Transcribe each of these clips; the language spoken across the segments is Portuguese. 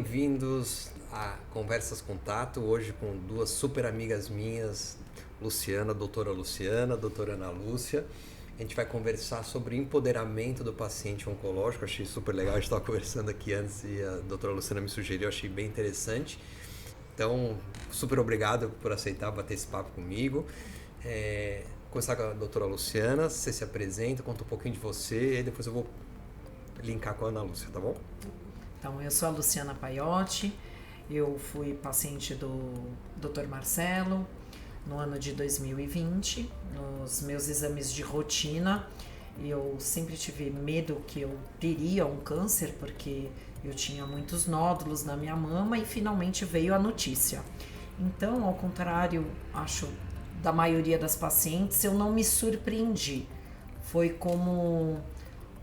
bem-vindos a Conversas com Tato, hoje com duas super amigas minhas, Luciana, doutora Ana Lúcia. A gente vai conversar sobre empoderamento do paciente oncológico, achei super legal, a gente estava conversando aqui antes e a doutora Luciana me sugeriu, achei bem interessante. Então, super obrigado por aceitar bater esse papo comigo. Começar com a doutora Luciana, você se apresenta, conta um pouquinho de você e depois eu vou linkar com a Ana Lúcia, tá bom? Então, eu sou a Luciana Paiotti, eu fui paciente do Dr. Marcelo no ano de 2020, nos meus exames de rotina. Eu sempre tive medo que eu teria um câncer, porque eu tinha muitos nódulos na minha mama e finalmente veio a notícia. Então, ao contrário, acho, da maioria das pacientes, eu não me surpreendi. Foi como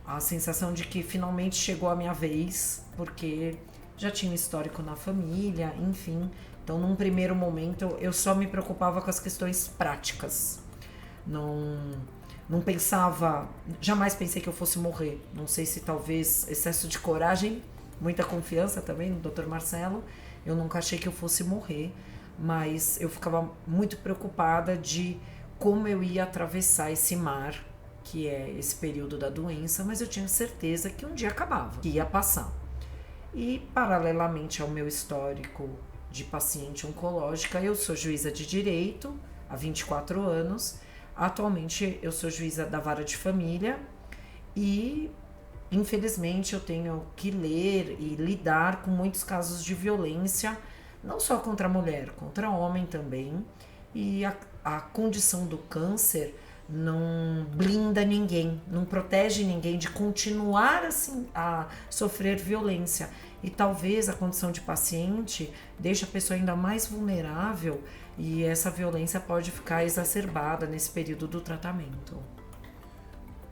a sensação de que finalmente chegou a minha vez, porque já tinha um histórico na família, enfim. Então, num primeiro momento, eu só me preocupava com as questões práticas. Não pensava, jamais pensei que eu fosse morrer. Não sei se talvez excesso de coragem, muita confiança também no Dr. Marcelo. Eu nunca achei que eu fosse morrer, mas eu ficava muito preocupada de como eu ia atravessar esse mar, que é esse período da doença, mas eu tinha certeza que um dia acabava, que ia passar. E, paralelamente ao meu histórico de paciente oncológica, eu sou juíza de direito há 24 anos. Atualmente, eu sou juíza da vara de família e, infelizmente, eu tenho que ler e lidar com muitos casos de violência, não só contra a mulher, contra o homem também. E a condição do câncer não blinda ninguém, não protege ninguém de continuar assim a sofrer violência. E talvez a condição de paciente deixe a pessoa ainda mais vulnerável e essa violência pode ficar exacerbada nesse período do tratamento.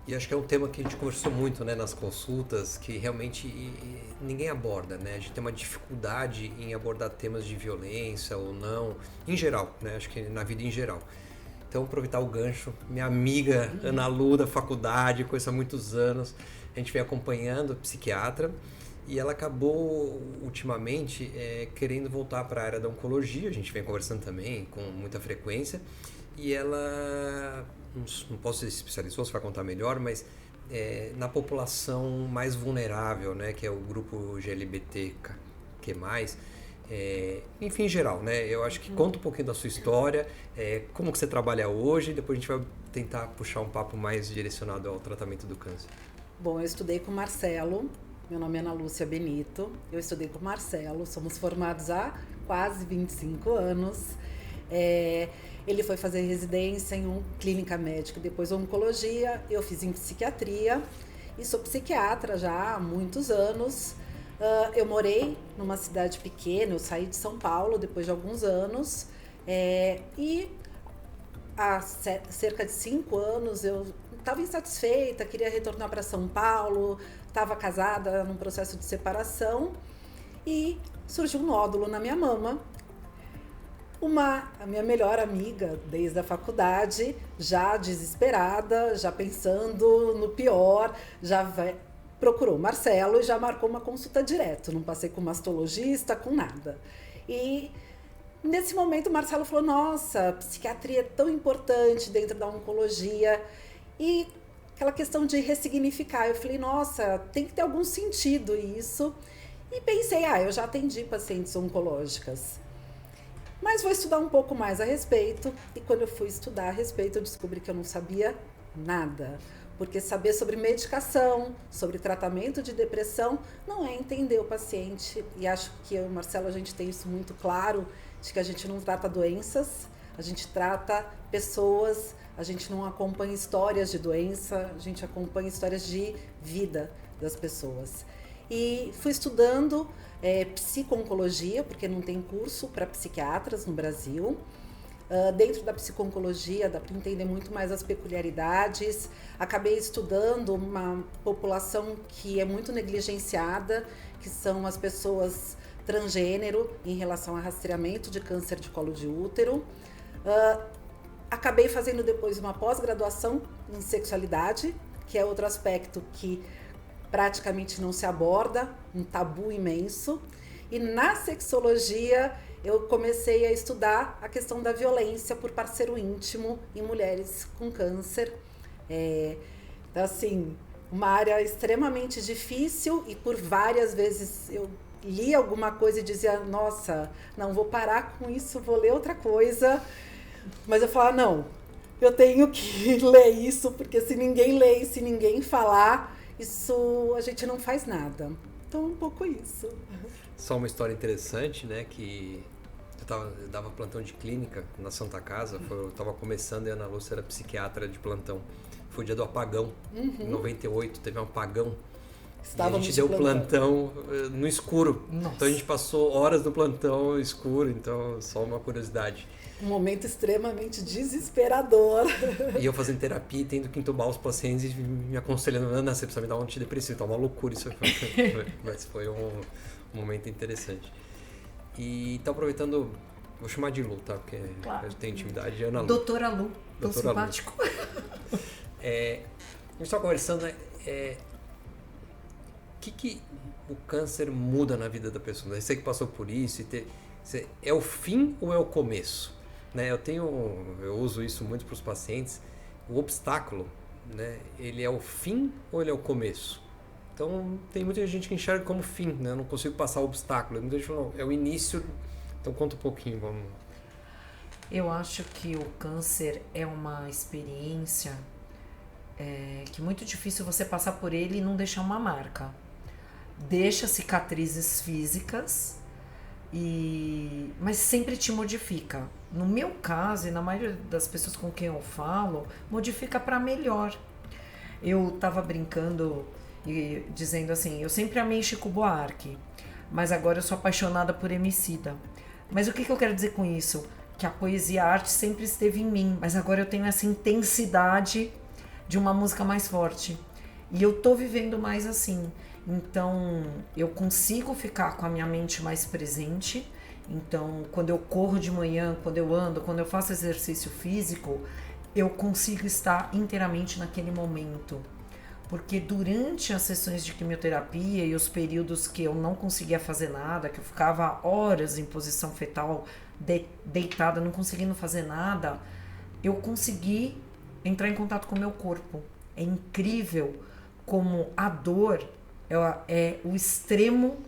E acho que é um tema que a gente conversou muito, né, nas consultas, que realmente ninguém aborda, né? A gente tem uma dificuldade em abordar temas de violência ou não, em geral, né? Acho que na vida em geral. Então, aproveitar o gancho, minha amiga Ana Lu, da faculdade, conheço há muitos anos, a gente vem acompanhando, psiquiatra, e ela acabou, ultimamente, querendo voltar para a área da oncologia, a gente vem conversando também com muita frequência, e ela, não posso dizer se especializou, você vai contar melhor, mas na população mais vulnerável, né, que é o grupo GLBTQ+, enfim, em geral, né? Eu acho que conta um pouquinho da sua história, como que você trabalha hoje, e depois a gente vai tentar puxar um papo mais direcionado ao tratamento do câncer. Bom, eu estudei com o Marcelo, meu nome é Ana Lúcia Benito, eu estudei com o Marcelo, somos formados há quase 25 anos. Ele foi fazer residência em clínica médica, depois oncologia, eu fiz em psiquiatria e sou psiquiatra já há muitos anos. Eu morei numa cidade pequena, eu saí de São Paulo depois de alguns anos e há cerca de 5 anos eu estava insatisfeita, queria retornar para São Paulo, estava casada num processo de separação e surgiu um nódulo na minha mama. A minha melhor amiga desde a faculdade, já desesperada, já pensando no pior, procurou o Marcelo e já marcou uma consulta direto, não passei com mastologista, com nada. E nesse momento o Marcelo falou, nossa, a psiquiatria é tão importante dentro da oncologia e aquela questão de ressignificar. Eu falei, nossa, tem que ter algum sentido isso. E pensei, eu já atendi pacientes oncológicas, mas vou estudar um pouco mais a respeito. E quando eu fui estudar a respeito, eu descobri que eu não sabia nada. Porque saber sobre medicação, sobre tratamento de depressão, não é entender o paciente. E acho que eu e o Marcelo, a gente tem isso muito claro, de que a gente não trata doenças, a gente trata pessoas, a gente não acompanha histórias de doença, a gente acompanha histórias de vida das pessoas. E fui estudando psico-oncologia, porque não tem curso para psiquiatras no Brasil. Dentro da psico-oncologia dá para entender muito mais as peculiaridades. Acabei estudando uma população que é muito negligenciada, que são as pessoas transgênero em relação a rastreamento de câncer de colo de útero. Acabei fazendo depois uma pós-graduação em sexualidade, que é outro aspecto que praticamente não se aborda, um tabu imenso. E na sexologia eu comecei a estudar a questão da violência por parceiro íntimo em mulheres com câncer. Então, assim, uma área extremamente difícil, e por várias vezes eu li alguma coisa e dizia, nossa, não vou parar com isso, vou ler outra coisa. Mas eu falava, não, eu tenho que ler isso, porque se ninguém ler e se ninguém falar, isso a gente não faz nada. Então, um pouco isso. Só uma história interessante, né, que eu dava plantão de clínica na Santa Casa, eu estava começando e a Ana Lúcia era psiquiatra de plantão. Foi o dia do apagão, em 98, teve um apagão. Estávamos e a gente deu plantão no escuro. Nossa. Então a gente passou horas no plantão escuro, então só uma curiosidade. Um momento extremamente desesperador. E eu fazendo terapia e tendo que entubar os pacientes e me aconselhando, Ana, você precisa me dar um antidepressivo, tá uma loucura isso. Mas foi um momento interessante. E então aproveitando, vou chamar de Lu, tá? Porque claro. eu tenho intimidade, Ana Lu. Doutora Lu, tão Doutora simpático. Lu. A gente estava conversando, o que o câncer muda na vida da pessoa? Você que passou por isso, é o fim ou é o começo? Né? Eu uso isso muito para os pacientes. O obstáculo, né? Ele é o fim ou ele é o começo? Então tem muita gente que enxerga como fim, né? Eu não consigo passar o obstáculo. Muita gente fala, não, é o início. Então conta um pouquinho, vamos. Eu acho que o câncer é uma experiência que é muito difícil você passar por ele e não deixar uma marca. Deixa cicatrizes físicas, mas sempre te modifica. No meu caso, e na maioria das pessoas com quem eu falo, modifica para melhor. Eu tava brincando e dizendo assim, eu sempre amei Chico Buarque, mas agora eu sou apaixonada por Emicida. Mas o que eu quero dizer com isso? Que a poesia e a arte sempre esteve em mim, mas agora eu tenho essa intensidade de uma música mais forte. E eu tô vivendo mais assim. Então, eu consigo ficar com a minha mente mais presente. Então, quando eu corro de manhã, quando eu ando, quando eu faço exercício físico, eu consigo estar inteiramente naquele momento. Porque durante as sessões de quimioterapia e os períodos que eu não conseguia fazer nada, que eu ficava horas em posição fetal, deitada, não conseguindo fazer nada, eu consegui entrar em contato com o meu corpo. É incrível como a dor é o extremo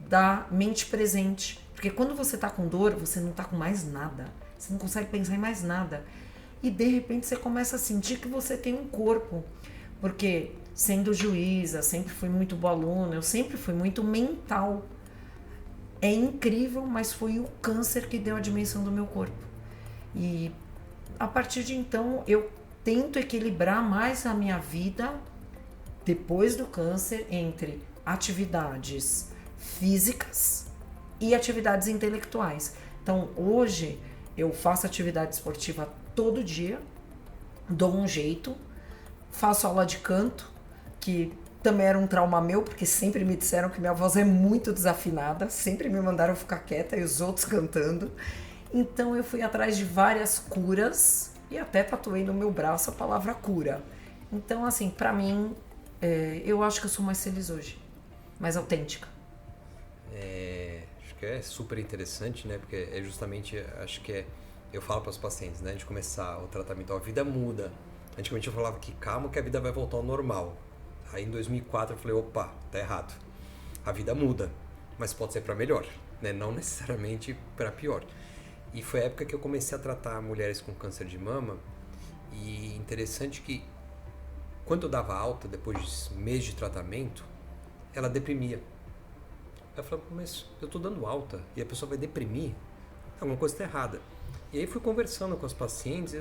da mente presente. Porque quando você tá com dor, você não tá com mais nada. Você não consegue pensar em mais nada. E de repente você começa a sentir que você tem um corpo. Porque sendo juíza, sempre fui muito boa aluna, eu sempre fui muito mental. É incrível, mas foi o câncer que deu a dimensão do meu corpo. E a partir de então, eu tento equilibrar mais a minha vida depois do câncer entre atividades físicas e atividades intelectuais. Então, hoje, eu faço atividade esportiva todo dia, dou um jeito, faço aula de canto, que também era um trauma meu, porque sempre me disseram que minha voz é muito desafinada, sempre me mandaram ficar quieta e os outros cantando. Então eu fui atrás de várias curas e até tatuei no meu braço a palavra cura. Então, assim, pra mim, eu acho que eu sou mais feliz hoje, mais autêntica. Acho que é super interessante, né? Porque é justamente, acho que eu falo para os pacientes, né? De começar o tratamento, a vida muda. Antigamente eu falava que calma que a vida vai voltar ao normal. Aí em 2004 eu falei, opa, tá errado. A vida muda, mas pode ser para melhor, né? Não necessariamente para pior. E foi a época que eu comecei a tratar mulheres com câncer de mama. E interessante que quando eu dava alta, depois de meses de tratamento, ela deprimia. Eu falei, mas eu tô dando alta e a pessoa vai deprimir? Alguma coisa está errada. E aí fui conversando com as pacientes,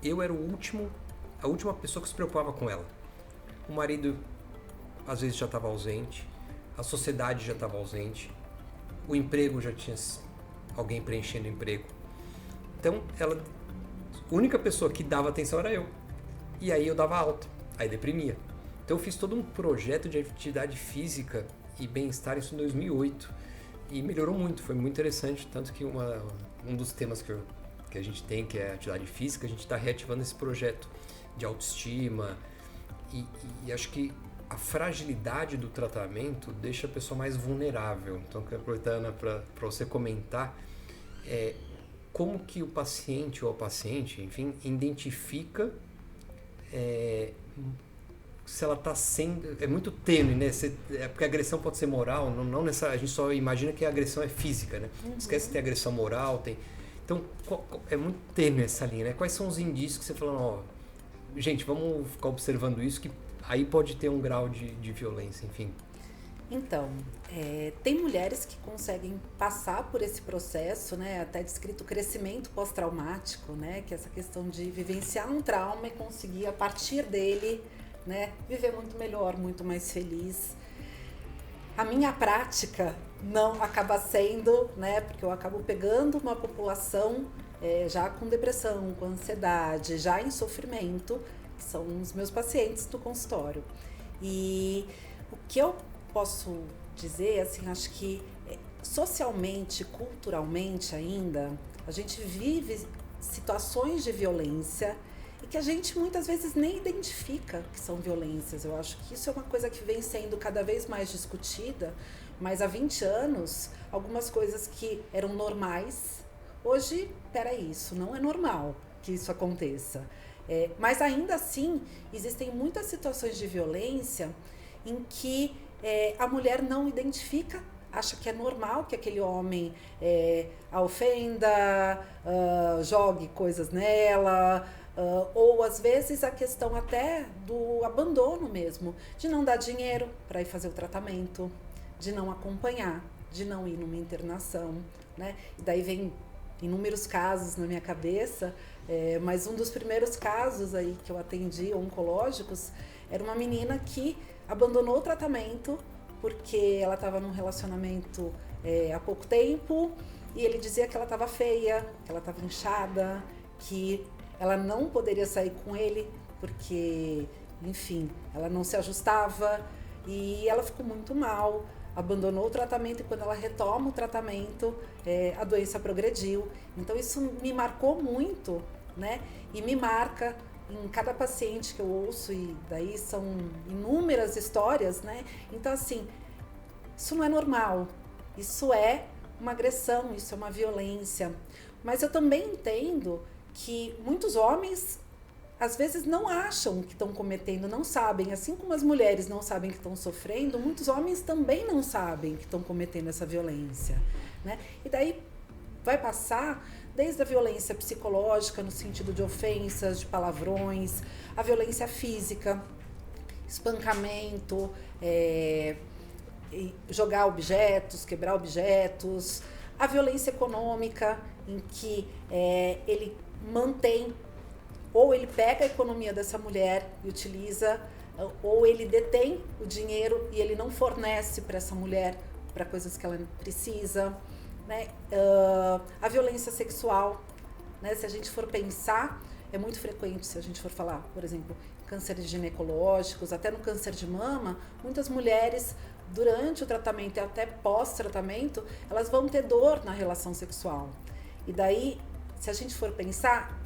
eu era a última pessoa que se preocupava com ela. O marido às vezes já estava ausente, a sociedade já estava ausente, o emprego já tinha alguém preenchendo o emprego. Então, a única pessoa que dava atenção era eu. E aí eu dava alta, aí deprimia. Então eu fiz todo um projeto de atividade física e bem-estar isso em 2008. E melhorou muito, foi muito interessante. Tanto que um dos temas que a gente tem, que é a atividade física, a gente está reativando esse projeto de autoestima. E acho que a fragilidade do tratamento deixa a pessoa mais vulnerável. Então, quero aproveitar, Ana, para você comentar como que o paciente ou a paciente, enfim, identifica se ela está sendo... É muito tênue, né? Porque a agressão pode ser moral, não necessariamente, a gente só imagina que a agressão é física, né? Esquece que tem agressão moral, tem... Então, é muito tênue essa linha, né? Quais são os indícios que você falou, gente, vamos ficar observando isso, que aí pode ter um grau de violência, enfim. Então, tem mulheres que conseguem passar por esse processo, né, até descrito crescimento pós-traumático, né, que é essa questão de vivenciar um trauma e conseguir, a partir dele, né, viver muito melhor, muito mais feliz. A minha prática não acaba sendo, né, porque eu acabo pegando uma população já com depressão, com ansiedade, já em sofrimento, que são os meus pacientes do consultório. E o que eu posso dizer, assim, acho que socialmente, culturalmente ainda, a gente vive situações de violência e que a gente muitas vezes nem identifica que são violências. Eu acho que isso é uma coisa que vem sendo cada vez mais discutida, mas há 20 anos, algumas coisas que eram normais, hoje, peraí, isso não é normal que isso aconteça. Mas ainda assim, existem muitas situações de violência em que a mulher não identifica, acha que é normal que aquele homem a ofenda, jogue coisas nela, ou às vezes a questão até do abandono mesmo, de não dar dinheiro para ir fazer o tratamento, de não acompanhar, de não ir numa internação, né? E daí vem inúmeros casos na minha cabeça, mas um dos primeiros casos aí que eu atendi, oncológicos, era uma menina que abandonou o tratamento porque ela estava num relacionamento há pouco tempo e ele dizia que ela estava feia, que ela estava inchada, que ela não poderia sair com ele porque, enfim, ela não se ajustava e ela ficou muito mal, abandonou o tratamento e quando ela retoma o tratamento, a doença progrediu. Então isso me marcou muito, né? E me marca em cada paciente que eu ouço, e daí são inúmeras histórias, né? Então, assim, isso não é normal, isso é uma agressão, isso é uma violência. Mas eu também entendo que muitos homens, às vezes, não acham que estão cometendo, não sabem. Assim como as mulheres não sabem que estão sofrendo, muitos homens também não sabem que estão cometendo essa violência, né? E daí vai passar desde a violência psicológica, no sentido de ofensas, de palavrões, a violência física, espancamento, jogar objetos, quebrar objetos, a violência econômica, em que ele mantém, ou ele pega a economia dessa mulher e utiliza, ou ele detém o dinheiro e ele não fornece para essa mulher para coisas que ela precisa. Né? A violência sexual, né? Se a gente for pensar, é muito frequente, se a gente for falar, por exemplo, cânceres ginecológicos, até no câncer de mama, muitas mulheres, durante o tratamento e até pós-tratamento, elas vão ter dor na relação sexual. E daí, se a gente for pensar,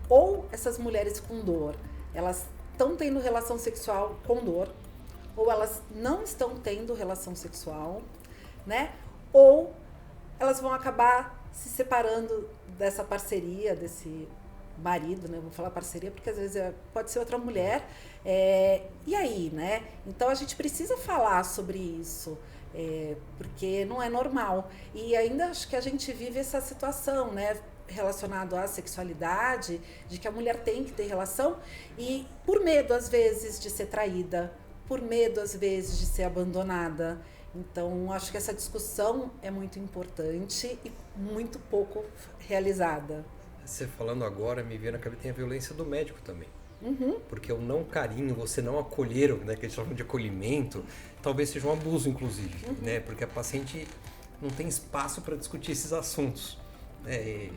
ou essas mulheres com dor, elas estão tendo relação sexual com dor, ou elas não estão tendo relação sexual, né? Ou elas vão acabar se separando dessa parceria, desse marido, né? Vou falar parceria porque às vezes pode ser outra mulher. E aí, né? Então a gente precisa falar sobre isso, porque não é normal. E ainda acho que a gente vive essa situação, né? Relacionado à sexualidade, de que a mulher tem que ter relação e por medo às vezes de ser traída, por medo às vezes de ser abandonada. Então, acho que essa discussão é muito importante e muito pouco realizada. Você falando agora, me veio na cabeça, tem a violência do médico também. Uhum. Porque o não carinho, você não acolher, né, que eles chamam de acolhimento, talvez seja um abuso, inclusive, né? Porque a paciente não tem espaço para discutir esses assuntos. Eu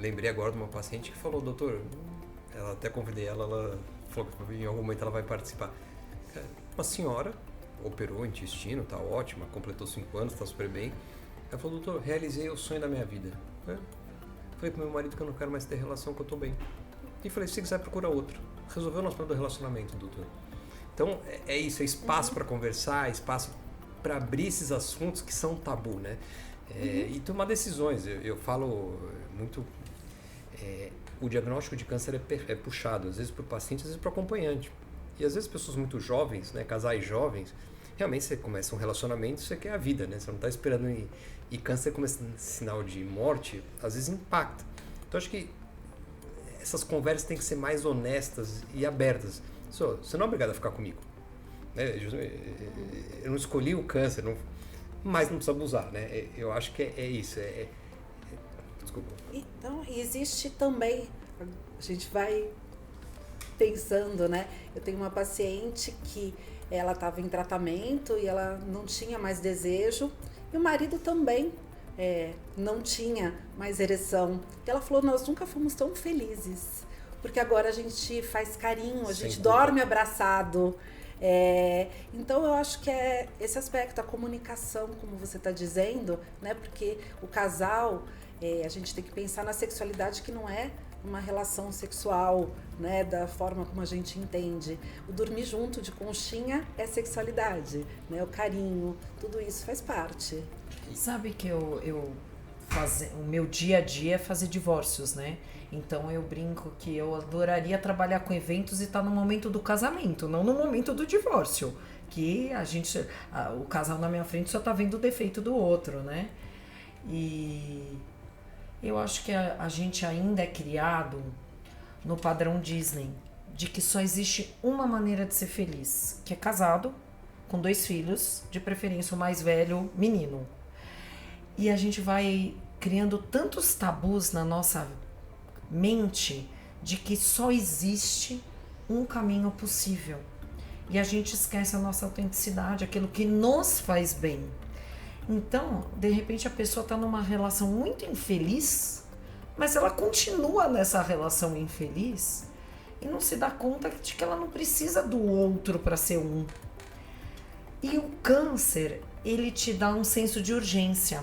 lembrei agora de uma paciente que falou, doutor, ela até convidei ela falou que em algum momento ela vai participar. Uma senhora operou o intestino, tá ótima, completou 5 anos, tá super bem. Ela falou, doutor, realizei o sonho da minha vida. Falei pro meu marido que eu não quero mais ter relação, que eu tô bem. E falei, se quiser, procura outro. Resolveu o nosso problema do relacionamento, doutor. Então, é isso, é espaço para conversar, espaço para abrir esses assuntos que são tabu, né? E tomar decisões. Eu falo muito... o diagnóstico de câncer é puxado, às vezes para o paciente, às vezes para o acompanhante. E às vezes pessoas muito jovens, né, casais jovens, realmente você começa um relacionamento, você quer a vida, né? Você não está esperando e câncer como sinal de morte, às vezes impacta. Então acho que essas conversas têm que ser mais honestas e abertas. Você não é obrigado a ficar comigo. Né? Eu não escolhi o câncer, mas não precisa abusar, né? Eu acho que é isso. Desculpa. Então, existe também, a gente vai pensando, né? Eu tenho uma paciente que ela estava em tratamento e ela não tinha mais desejo, e o marido também não tinha mais ereção. E ela falou, nós nunca fomos tão felizes, porque agora a gente faz carinho, a gente dorme abraçado. Então eu acho que é esse aspecto, a comunicação, como você está dizendo, né? Porque o casal, a gente tem que pensar na sexualidade, que não é uma relação sexual, né, da forma como a gente entende. O dormir junto de conchinha é sexualidade, né? O carinho, tudo isso faz parte. Sabe que o meu dia a dia é fazer divórcios, né? Então eu brinco que eu adoraria trabalhar com eventos e estar no momento do casamento, não no momento do divórcio. Que o casal na minha frente só tá vendo o defeito do outro, né? E eu acho que a gente ainda é criado no padrão Disney, de que só existe uma maneira de ser feliz, que é casado, com 2 filhos, de preferência o mais velho, menino. E a gente vai criando tantos tabus na nossa mente de que só existe um caminho possível. E a gente esquece a nossa autenticidade, aquilo que nos faz bem. Então, de repente, a pessoa está numa relação muito infeliz, mas ela continua nessa relação infeliz e não se dá conta de que ela não precisa do outro para ser um. E o câncer, ele te dá um senso de urgência.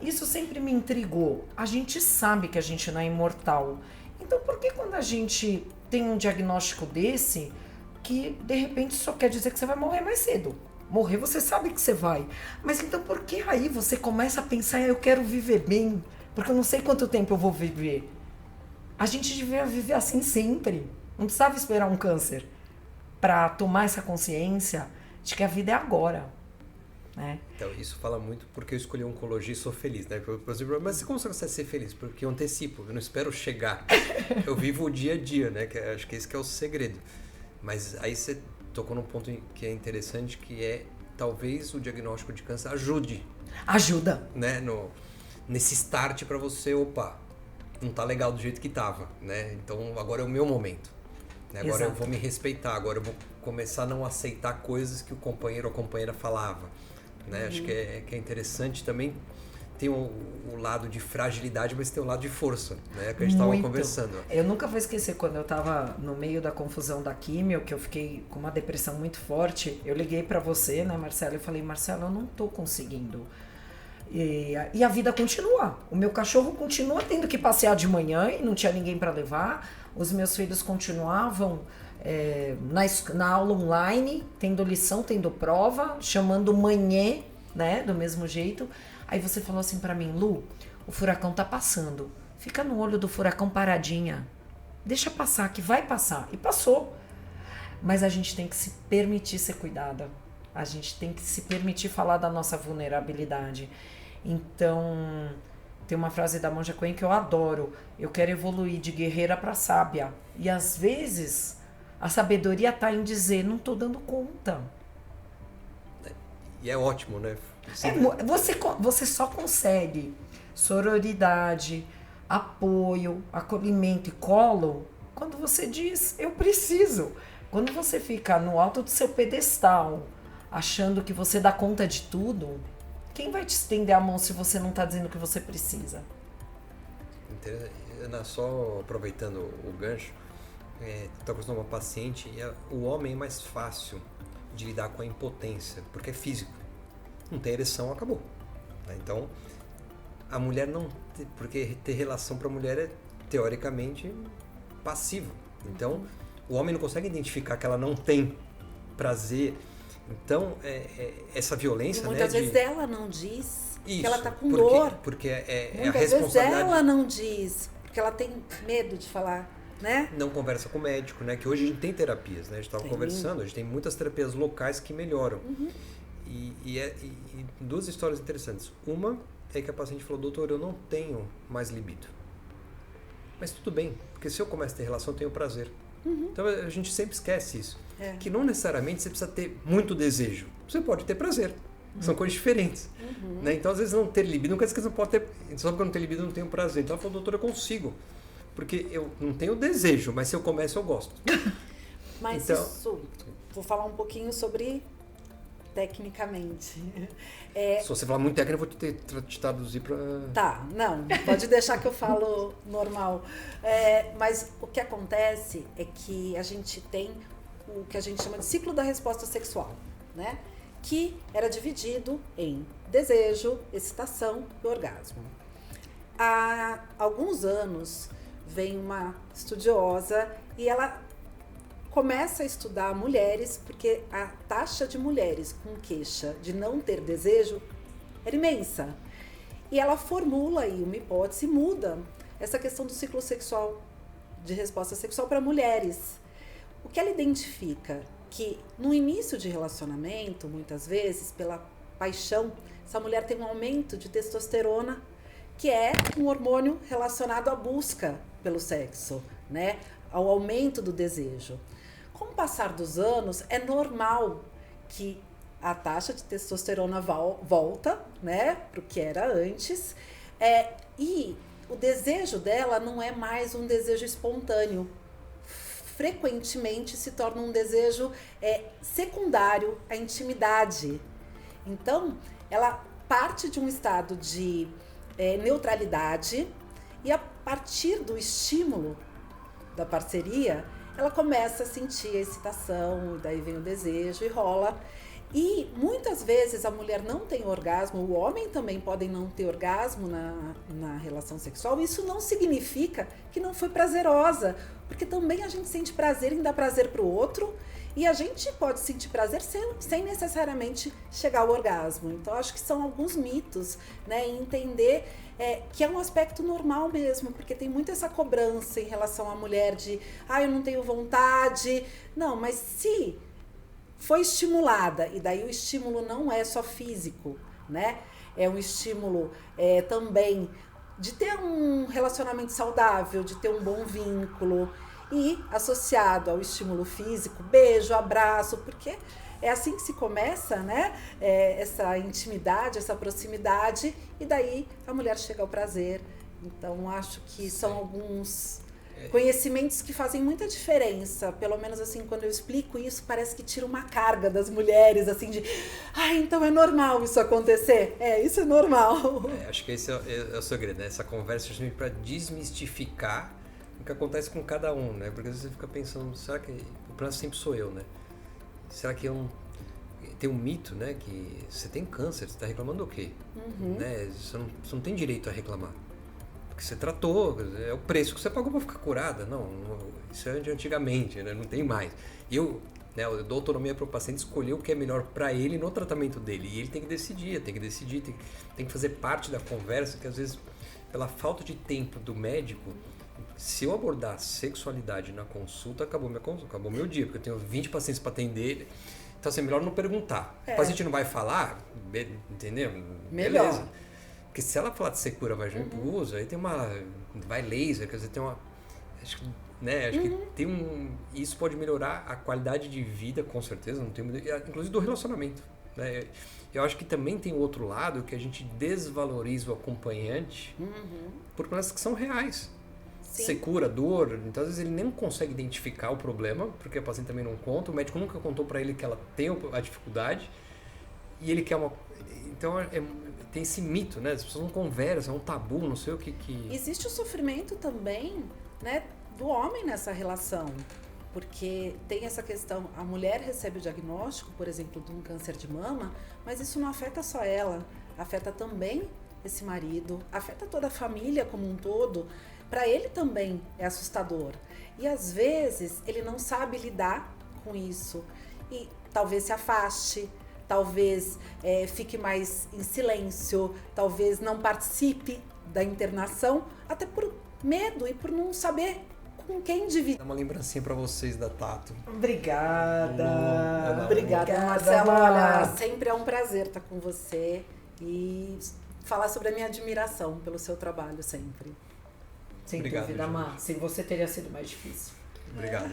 Isso sempre me intrigou. A gente sabe que a gente não é imortal. Então, por que quando a gente tem um diagnóstico desse, que de repente só quer dizer que você vai morrer mais cedo? Morrer você sabe que você vai. Mas então por que aí você começa a pensar, eu quero viver bem, porque eu não sei quanto tempo eu vou viver? A gente devia viver assim sempre. Não precisava esperar um câncer para tomar essa consciência de que a vida é agora. Né? Então, isso fala muito porque eu escolhi oncologia e sou feliz, né? Mas como você consegue ser feliz? Porque eu antecipo, eu não espero chegar. Eu vivo o dia a dia, né? Acho que esse que é o segredo. Mas aí você tocou num ponto que é interessante, que é talvez o diagnóstico de câncer Ajuda. Né? Nesse start para você, não tá legal do jeito que tava, né? Então agora é o meu momento. Né? Agora eu vou me respeitar, agora eu vou começar a não aceitar coisas que o companheiro ou a companheira falava. Né? Acho que é interessante também. Tem o lado de fragilidade, mas tem o lado de força, né? Que a gente estava conversando. Eu nunca vou esquecer quando eu estava no meio da confusão da químio, que eu fiquei com uma depressão muito forte. Eu liguei para você, né, Marcelo? Eu falei, Marcelo, eu não tô conseguindo. E a vida continua. O meu cachorro continua tendo que passear de manhã e não tinha ninguém para levar. Os meus filhos continuavam na aula online, tendo lição, tendo prova, chamando manhã, né, do mesmo jeito. Aí você falou assim pra mim, Lu, o furacão tá passando. Fica no olho do furacão paradinha. Deixa passar, que vai passar. E passou. Mas a gente tem que se permitir ser cuidada. A gente tem que se permitir falar da nossa vulnerabilidade. Então, tem uma frase da Monja Coen que eu adoro. Eu quero evoluir de guerreira pra sábia. E às vezes, a sabedoria tá em dizer, não tô dando conta. E é ótimo, né? Você só consegue sororidade, apoio, acolhimento e colo quando você diz, eu preciso. Quando você fica no alto do seu pedestal, achando que você dá conta de tudo, quem vai te estender a mão se você não está dizendo que você precisa? Ana, só aproveitando o gancho, estou acostumado uma paciente e o homem é mais fácil de lidar com a impotência, porque é físico. Não tem ereção, acabou. Então, a mulher não... Porque ter relação para a mulher é, teoricamente, passivo. Então, o homem não consegue identificar que ela não tem prazer. Então, essa violência, e muitas né, vezes ela não diz isso, que ela está com porque, dor. Porque é a Muitas vezes responsabilidade. ela não diz, porque ela tem medo de falar, né? Não conversa com o médico, né? Que hoje a gente tem terapias, né? A gente estava conversando, a gente tem muitas terapias locais que melhoram. E duas histórias interessantes. Uma é que a paciente falou, doutor, eu não tenho mais libido. Mas tudo bem, porque se eu começo a ter relação, eu tenho prazer. Então a gente sempre esquece isso. Que não necessariamente você precisa ter muito desejo. Você pode ter prazer. São coisas diferentes. Né? Então, às vezes, não ter libido, não quer dizer que você não pode ter. Só porque eu não tenho libido, eu não tenho prazer. Então ela falou, doutor, eu consigo. Porque eu não tenho desejo, mas se eu começo, eu gosto. Mas então, isso, vou falar um pouquinho sobre tecnicamente. Se você falar muito técnico, eu vou te traduzir para... Tá, não, pode deixar que eu falo normal. Mas o que acontece é que a gente tem o que a gente chama de ciclo da resposta sexual, né? Que era dividido em desejo, excitação e orgasmo. Há alguns anos vem uma estudiosa e ela começa a estudar mulheres, porque a taxa de mulheres com queixa de não ter desejo era imensa. E ela formula aí uma hipótese e muda essa questão do ciclo sexual, de resposta sexual para mulheres. O que ela identifica? Que no início de relacionamento, muitas vezes, pela paixão, essa mulher tem um aumento de testosterona, que é um hormônio relacionado à busca pelo sexo, né? Ao aumento do desejo. Com o passar dos anos, é normal que a taxa de testosterona volta, né, para o que era antes, e o desejo dela não é mais um desejo espontâneo. Frequentemente se torna um desejo secundário à intimidade. Então, ela parte de um estado de neutralidade e a partir do estímulo da parceria, ela começa a sentir a excitação, e daí vem o desejo e rola. E muitas vezes a mulher não tem orgasmo, o homem também pode não ter orgasmo na relação sexual. Isso não significa que não foi prazerosa, porque também a gente sente prazer em dar prazer para o outro e a gente pode sentir prazer sem necessariamente chegar ao orgasmo. Então acho que são alguns mitos, né, e entender que é um aspecto normal mesmo, porque tem muito essa cobrança em relação à mulher de eu não tenho vontade. Não, mas se foi estimulada, e daí o estímulo não é só físico, né? É um estímulo também de ter um relacionamento saudável, de ter um bom vínculo, e associado ao estímulo físico, beijo, abraço, porque é assim que se começa, né? Essa intimidade, essa proximidade, e daí a mulher chega ao prazer. Então acho que são alguns conhecimentos que fazem muita diferença. Pelo menos assim, quando eu explico isso, parece que tira uma carga das mulheres, assim, de então é normal isso acontecer. Isso é normal. Acho que esse é o segredo, né? Essa conversa justamente para desmistificar o que acontece com cada um, né? Porque às vezes você fica pensando, será que o problema sempre sou eu, né? Será que eu não... Tem um mito, né? Que você tem câncer, você está reclamando do quê? Né? Você não tem direito a reclamar. Que você tratou, é o preço que você pagou para ficar curada. Não, isso é de antigamente, né? Não tem mais. Eu dou autonomia para o paciente escolher o que é melhor para ele no tratamento dele. E ele tem que decidir, tem que fazer parte da conversa, que às vezes, pela falta de tempo do médico, se eu abordar sexualidade na consulta, acabou meu dia, porque eu tenho 20 pacientes para atender. Então, assim, é melhor não perguntar. O paciente não vai falar, entendeu? Melhor. Beleza. Porque se ela falar de secura vaginal impulso, aí tem vai laser, quer dizer, tem uma... Acho que tem isso pode melhorar a qualidade de vida, com certeza, não tem, inclusive do relacionamento, né? Eu acho que também tem o outro lado, que a gente desvaloriza o acompanhante por problemas que são reais. Sim. Secura, dor, então às vezes ele nem consegue identificar o problema, porque a paciente também não conta, o médico nunca contou para ele que ela tem a dificuldade, e ele quer uma... Então tem esse mito, né? As pessoas não conversam, é um tabu, não sei o que... Existe o sofrimento também, né, do homem nessa relação, porque tem essa questão, a mulher recebe o diagnóstico, por exemplo, de um câncer de mama, mas isso não afeta só ela, afeta também esse marido, afeta toda a família como um todo. Para ele também é assustador. E às vezes ele não sabe lidar com isso. e talvez se afaste, talvez fique mais em silêncio, talvez não participe da internação, até por medo e por não saber com quem dividir. Dá uma lembrancinha para vocês da Tato. Obrigada. Obrigada, Marcelo. Olha, sempre é um prazer estar com você e falar sobre a minha admiração pelo seu trabalho sempre. Sem Obrigado, dúvida, gente. Má. Sem você teria sido mais difícil. Obrigado.